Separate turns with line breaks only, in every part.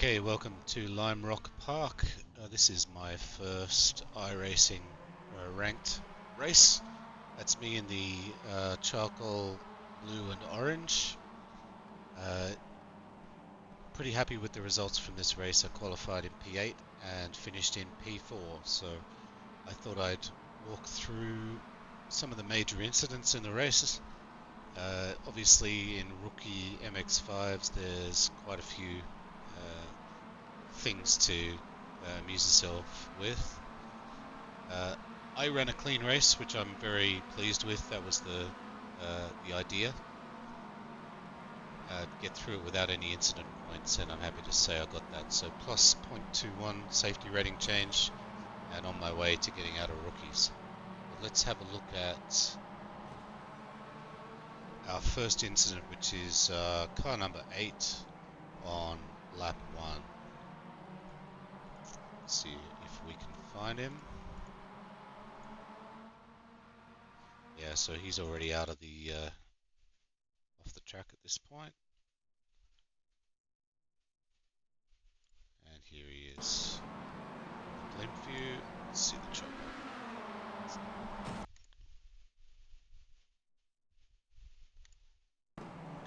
Okay, welcome to Lime Rock Park. This is my first iRacing ranked race. That's me in the charcoal blue and orange. Uh, Pretty happy with the results from this race. I qualified in P8 and finished in P4, so I thought I'd walk through some of the major incidents in the races. Obviously in rookie MX-5s there's quite a few things to amuse yourself with. I ran a clean race, which I'm very pleased with. That was the idea. Get through it without any incident points, and I'm happy to say I got that. So plus 0.21 safety rating change, and on my way to getting out of rookies. But let's have a look at our first incident, which is car number 8 on lap 1. Let's see if we can find him. Yeah, so he's already out of the off the track at this point. And here he is. The blimp view. Let's see the chopper.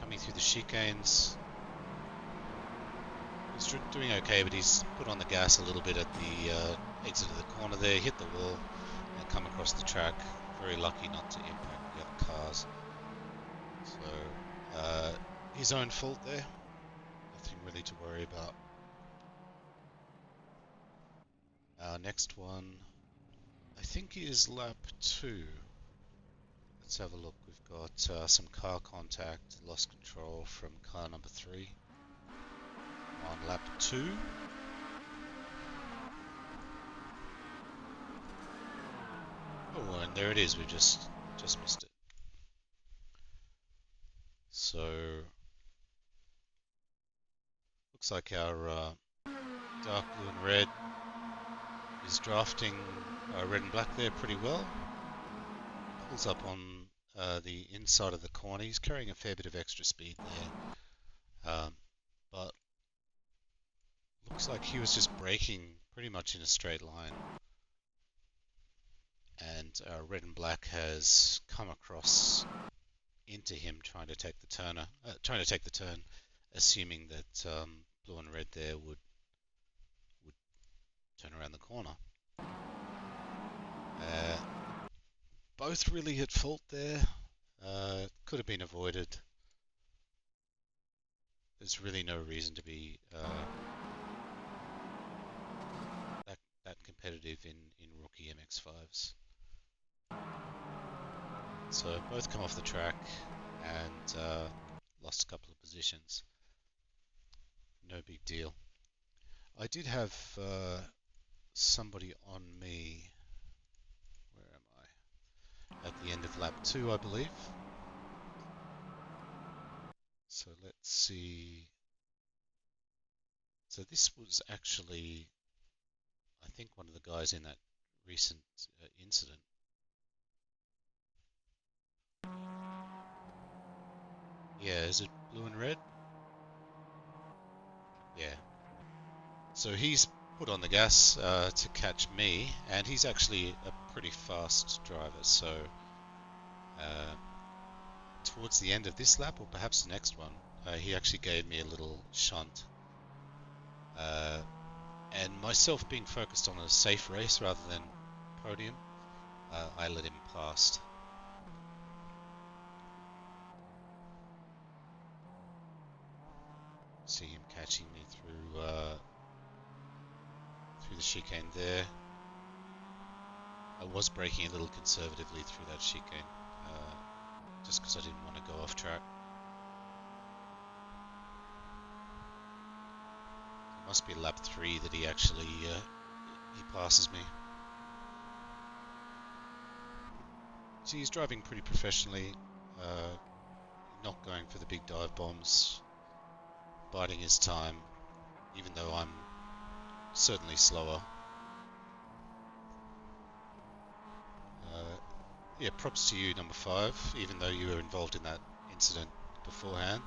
Coming through the chicanes. He's doing okay, but he's put on the gas a little bit at the exit of the corner there, hit the wall, and come across the track. Very lucky not to impact the other cars. So, his own fault there. Nothing really to worry about. Our next one, I think, is lap 2. Let's have a look. We've got some car contact, lost control from car number 3 on lap 2. Oh, and there it is. We just missed it. So looks like our dark blue and red is drafting red and black there pretty well. Pulls up on the inside of the corner. He's carrying a fair bit of extra speed there, but looks like he was just braking pretty much in a straight line. And red and black has come across into him, trying to take the turn, assuming that blue and red there would turn around the corner. Both really at fault there. Could have been avoided. There's really no reason to be that competitive in rookie MX-5s. So both come off the track and lost a couple of positions. No big deal. I did have somebody on me. Where am I? At the end of lap 2, I believe. So let's see. So this was actually, I think, one of the guys in that recent incident. Yeah, is it blue and red? Yeah. So he's put on the gas to catch me, and he's actually a pretty fast driver. So towards the end of this lap, or perhaps the next one, he actually gave me a little shunt. And myself being focused on a safe race rather than podium, I let him past. See him catching me through the chicane there. I was braking a little conservatively through that chicane, just because I didn't want to go off track. It must be lap 3 that he actually he passes me. So he's driving pretty professionally, not going for the big dive bombs, biding his time, even though I'm certainly slower. Yeah, props to you, number 5, even though you were involved in that incident beforehand.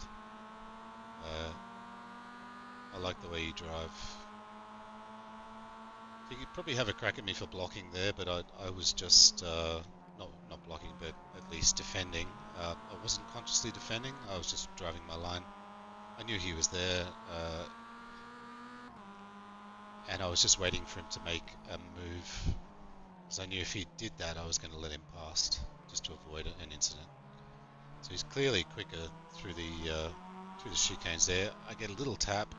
I like the way you drive. You could probably have a crack at me for blocking there, but I was just not blocking, but at least defending. I wasn't consciously defending. I was just driving my line. I knew he was there, and I was just waiting for him to make a move, because I knew if he did that, I was going to let him past, just to avoid an incident. So he's clearly quicker through the chicanes there. I get a little tap,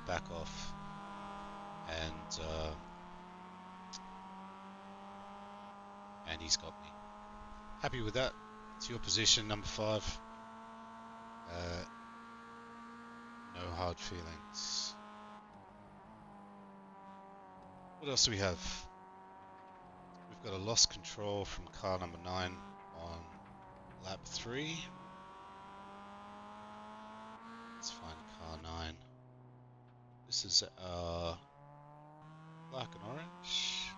back off, and he's got me. Happy with that. It's your position, number 5. Uh, no hard feelings. What else do we have? We've got a lost control from car number 9 on lap 3. Let's find car 9. This is black and orange.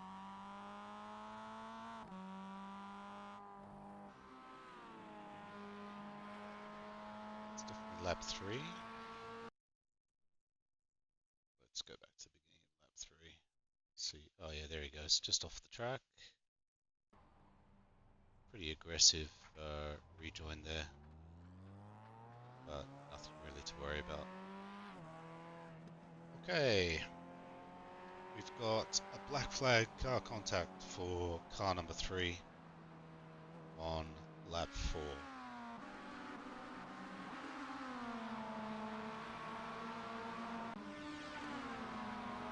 It's definitely lap 3. Let's go back to the beginning of lap 3. See, oh yeah, there he goes, just off the track. Pretty aggressive rejoin there, but nothing really to worry about. Okay, we've got a black flag car contact for car number 3 on lap 4.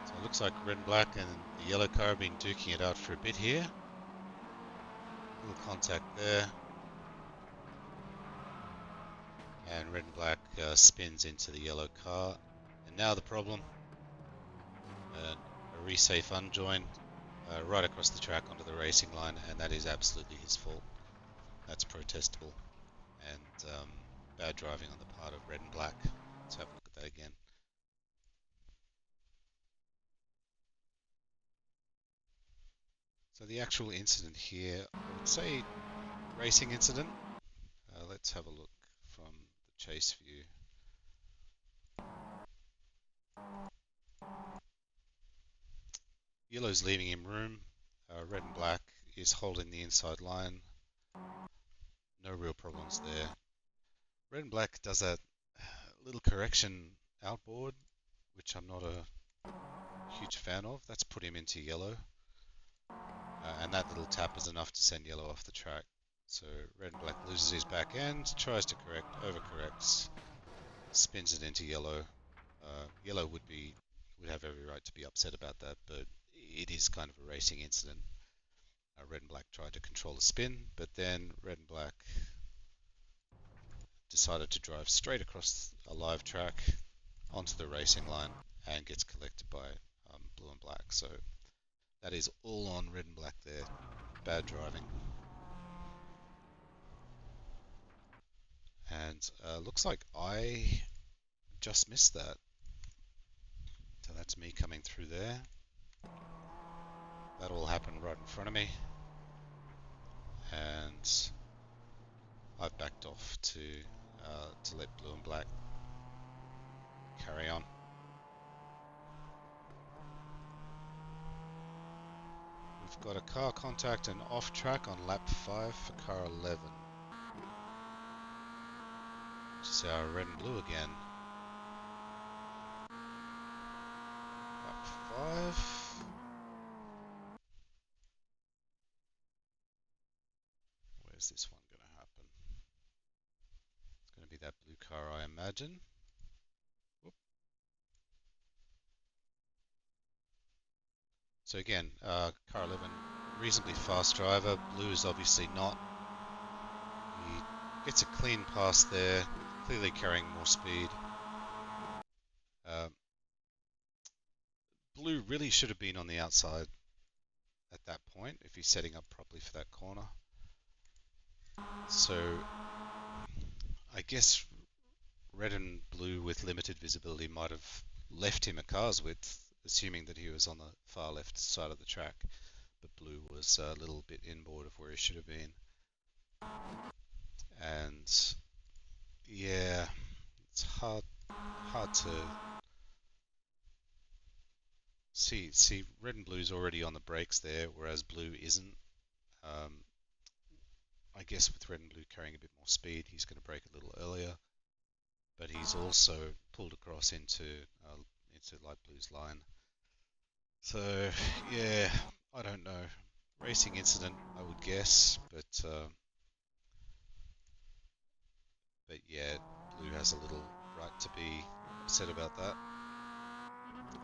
So it looks like red and black and the yellow car have been duking it out for a bit here. Little contact there. And red and black spins into the yellow car. And now the problem. A resafe unjoin right across the track onto the racing line, and that is absolutely his fault. That's protestable. And bad driving on the part of red and black. Let's have a look at that again. So the actual incident here, I would say racing incident. Let's have a look from the chase view. Yellow's leaving him room. Red and black is holding the inside line. No real problems there. Red and black does that little correction outboard, which I'm not a huge fan of. That's put him into yellow. And that little tap is enough to send yellow off the track. So red and black loses his back end, tries to correct, overcorrects, spins it into yellow. Yellow would have every right to be upset about that, but it is kind of a racing incident. Red and black tried to control the spin, but then red and black decided to drive straight across a live track onto the racing line and gets collected by blue and black. So that is all on red and black there. Bad driving. And looks like I just missed that. So that's me coming through there. That all happened right in front of me. And I've backed off to let blue and black carry on. We've got a car contact and off track on lap 5 for car 11. Which is our red and blue again. Lap 5. Where's this one going to happen? It's going to be that blue car, I imagine. Whoop. So again, car 11, reasonably fast driver. Blue is obviously not. He gets a clean pass there, clearly carrying more speed. Blue really should have been on the outside at that point if he's setting up properly for that corner. So I guess red and blue with limited visibility might have left him a car's width, assuming that he was on the far left side of the track, but blue was a little bit inboard of where he should have been. And yeah, it's hard to See, red and blue's already on the brakes there, whereas blue isn't. Um, I guess with red and blue carrying a bit more speed, he's going to brake a little earlier, but he's also pulled across into light blue's line. So yeah, I don't know. Racing incident, I would guess, but yeah, blue has a little right to be upset about that.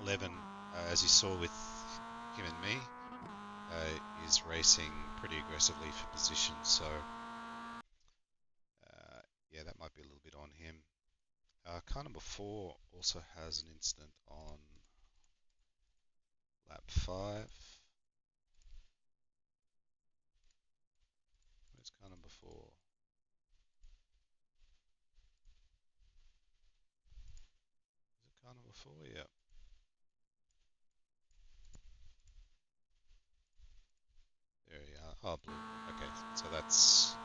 11, as you saw with him and me, is racing pretty aggressively for position. So yeah, that might be a little bit on him. Car number 4 also has an incident on lap 5. Where's car number 4? Is it car number 4? Yeah. There you are. Oh, blue. Okay, so that's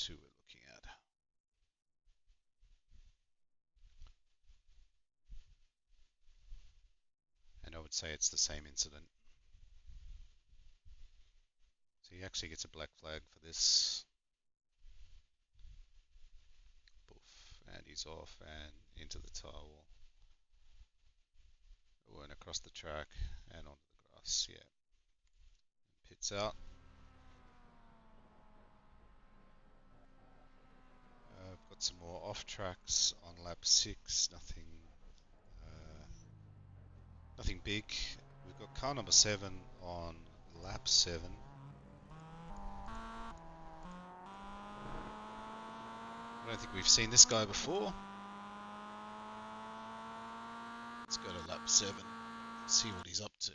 who we're looking at. And I would say it's the same incident. So he actually gets a black flag for this. Poof, and he's off and into the tire wall. Went across the track and onto the grass. Yeah, pits out. I've got some more off tracks on lap 6. Nothing big. We've got car number 7 on lap 7. I don't think we've seen this guy before. Let's go to lap 7, see what he's up to.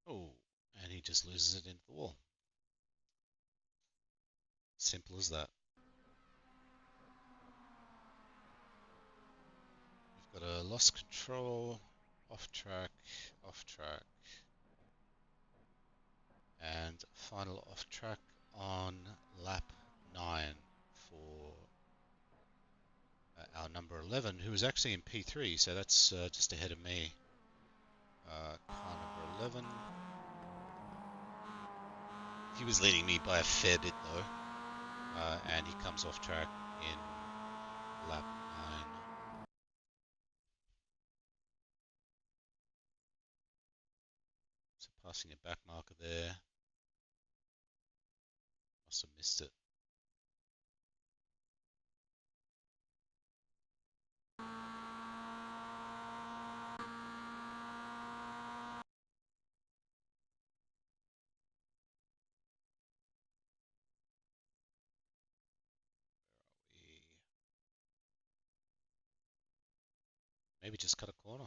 Oh, and he just loses it into the wall. Simple as that. We've got a lost control, off track, and final off track on lap 9 for our number 11, who was actually in P3, so that's just ahead of me. Car number 11. He was leading me by a fair bit though, and he comes off track in lap 9. So passing a back marker there. Must have missed it. Maybe just cut a corner.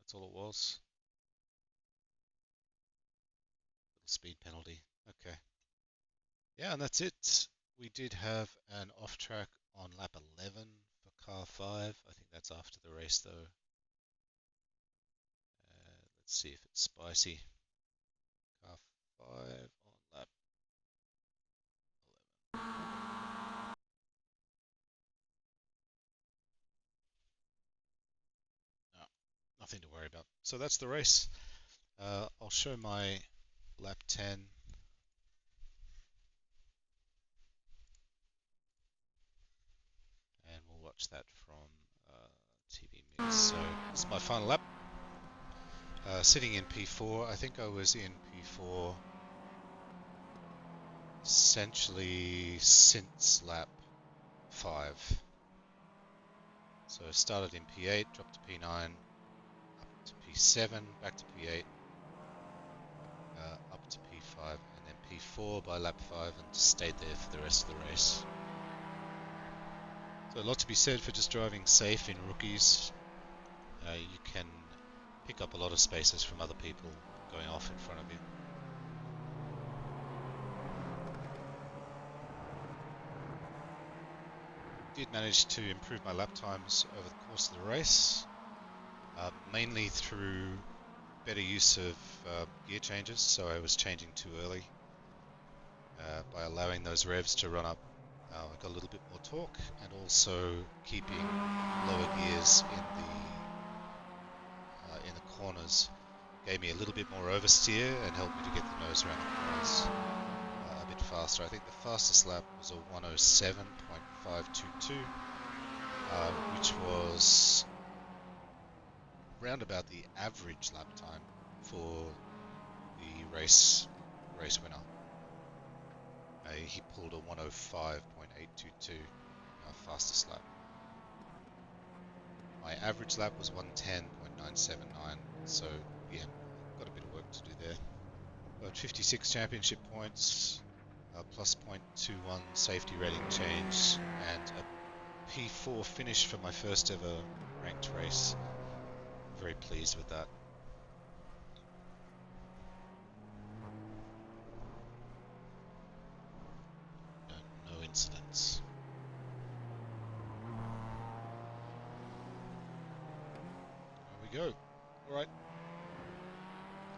That's all it was. Little speed penalty. Okay. Yeah, and that's it. We did have an off track on lap 11 for car 5. I think that's after the race though. Let's see if it's spicy. Car 5 on lap 11. No, nothing to worry about. So that's the race. I'll show my lap 10. And we'll watch that from TV Mix. So this is my final lap. Sitting in P4. I think I was in P4 essentially since lap 5. So I started in P8, dropped to P9, up to P7, back to P8, up to P5, and then P4 by lap 5, and stayed there for the rest of the race. So a lot to be said for just driving safe in rookies. You can pick up a lot of spaces from other people going off in front of you. Did manage to improve my lap times over the course of the race, mainly through better use of gear changes. So I was changing too early by allowing those revs to run up I got a little bit more torque, and also keeping lower gears in the corners gave me a little bit more oversteer and helped me to get the nose around the corners a bit faster. I think the fastest lap was a 107.522, which was round about the average lap time for the race winner. He pulled a 105.822 fastest lap. My average lap was 110.979, so yeah, got a bit of work to do there. Got 56 championship points, plus .21 safety rating change, and a P4 finish for my first ever ranked race. Very pleased with that. No incidents. There we go. Alright,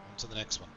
on to the next one.